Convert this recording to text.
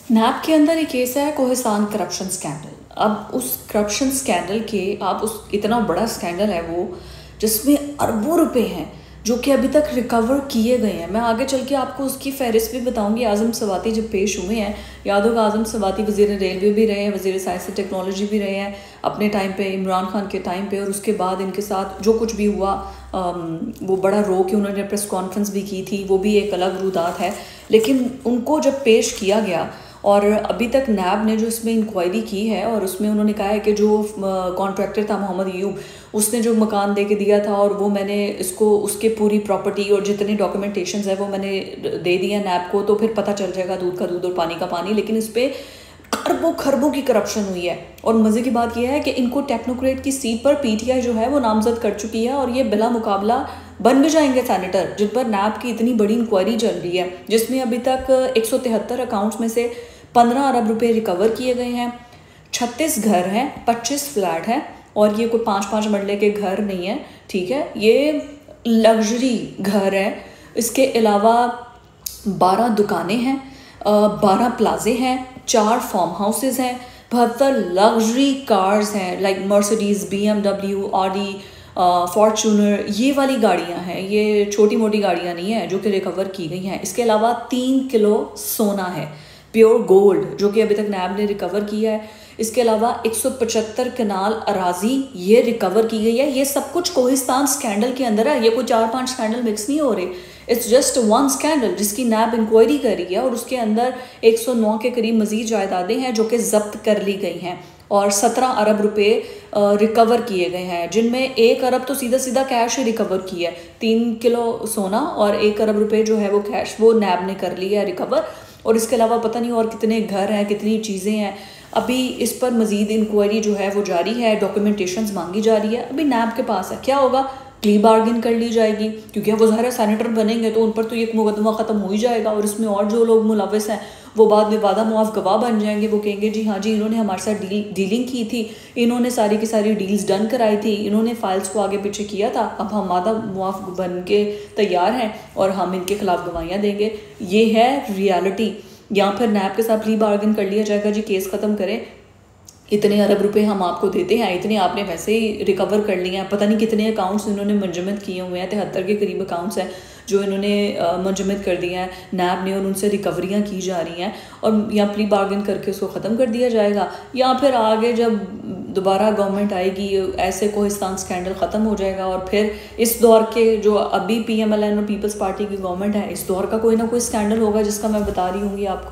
नैब के अंदर एक केस है कोहिसान करप्शन स्कैंडल। अब उस करप्शन स्कैंडल के आप उस इतना बड़ा स्कैंडल है वो, जिसमें अरबों रुपए हैं जो कि अभी तक रिकवर किए गए हैं। मैं आगे चल के आपको उसकी फहरिस्त भी बताऊंगी। आज़म सवाती जब पेश हुए हैं, याद होगा आज़म सवाती वज़ीर रेलवे भी रहे हैं, वज़ीर साइंस एंड टेक्नोलॉजी भी रहे हैं अपने टाइम पे, इमरान खान के टाइम पे। और उसके बाद इनके साथ जो कुछ भी हुआ वो बड़ा रो के उन्होंने प्रेस कॉन्फ्रेंस भी की थी, वो भी एक अलग रुदात है। लेकिन उनको जब पेश किया गया, और अभी तक नैब ने जो इसमें इंक्वायरी की है और उसमें उन्होंने कहा है कि जो कॉन्ट्रैक्टर था मोहम्मद अयूब, उसने जो मकान दे के दिया था और वो मैंने इसको उसके पूरी प्रॉपर्टी और जितने डॉक्यूमेंटेशंस है वो मैंने दे दिया नैब को, तो फिर पता चल जाएगा दूध का दूध और पानी का पानी। लेकिन इस पर अरबों खरबों की करप्शन हुई है। और मज़े की बात यह है कि इनको टेक्नोक्रेट की सीट पर पीटीआई जो है वो नामजद कर चुकी है और ये बिला मुकाबला बन भी जाएंगे सेनेटर, जिन पर नैब की इतनी बड़ी इंक्वायरी चल रही है, जिसमें अभी तक 173 अकाउंट्स में से 15 अरब रुपए रिकवर किए गए हैं। 36 घर हैं, 25 फ्लैट हैं, और ये कोई 5-5 मरले के घर नहीं है, ठीक है, ये लग्जरी घर है। इसके अलावा 12 दुकानें हैं, 12 प्लाजे हैं, 4 फार्म हाउसेज हैं, 72 लग्जरी कार्स हैं like Mercedes, BMW, Audi, Fortuner, ये वाली गाड़ियां हैं, ये छोटी मोटी गाड़ियां नहीं है जो कि रिकवर की गई हैं। इसके अलावा 3 किलो सोना है, प्योर गोल्ड, जो कि अभी तक नैब ने रिकवर किया है। इसके अलावा 175 कनाल अराजी ये रिकवर की गई है। ये सब कुछ कोहिस्तान स्कैंडल के अंदर है, ये कोई 4-5 स्कैंडल मिक्स नहीं हो रहे। इट्स जस्ट वन स्कैंडल जिसकी नैब इंक्वायरी कर रही है, और उसके अंदर 109 के करीब मजीद जायदादें हैं जो कि जब्त कर ली गई हैं, और 17 अरब रुपए रिकवर किए गए हैं, जिनमें 1 अरब तो सीधा सीधा कैश ही रिकवर किया है। 3 किलो सोना और 1 अरब रुपए जो है वो कैश, वो नैब ने कर लिया है रिकवर। और इसके अलावा पता नहीं और कितने घर हैं, कितनी चीज़ें हैं। अभी इस पर मज़ीद इंक्वायरी जो है वो जारी है, डॉक्यूमेंटेशंस मांगी जा रही है। अभी नैब के पास है, क्या होगा, प्ली बार्गिन कर ली जाएगी, क्योंकि वो ज़ाहिर सेनेटर बनेंगे तो उन पर तो ये मुकदमा ख़त्म हो ही जाएगा, और इसमें और जो लोग मुलविस हैं वो बाद में वादा मुआफ़ गवाह बन जाएंगे। वो कहेंगे जी हाँ जी, इन्होंने हमारे साथ डीलिंग की थी, इन्होंने सारी की सारी डील्स डन कराई थी, इन्होंने फाइल्स को आगे पीछे किया था, अब हम वादा मुआफ़ बन के तैयार हैं और हम इनके खिलाफ गवाहियाँ देंगे। ये है रियलिटी। या फिर नैब के साथ प्ली बार्गिन कर लिया जाएगा, जी केस ख़त्म करें, इतने अरब रुपए हम आपको देते हैं, इतने आपने वैसे ही रिकवर कर लिए हैं। पता नहीं कितने अकाउंट्स इन्होंने मंजमद किए हुए हैं, 73 के करीब अकाउंट्स हैं जो इन्होंने मंजमद कर दिए हैं नैब ने, और उनसे रिकवरियाँ की जा रही हैं, और या प्ली बार्गिन करके उसको ख़त्म कर दिया जाएगा, या फिर आगे जब दोबारा गवर्नमेंट आएगी ऐसे कोहिस्तान स्कैंडल ख़त्म हो जाएगा। और फिर इस दौर के जो अभी PMLN और पीपल्स पार्टी की गवर्नमेंट है, इस दौर का कोई ना कोई स्कैंडल होगा जिसका मैं बता रही हूँगी आपको।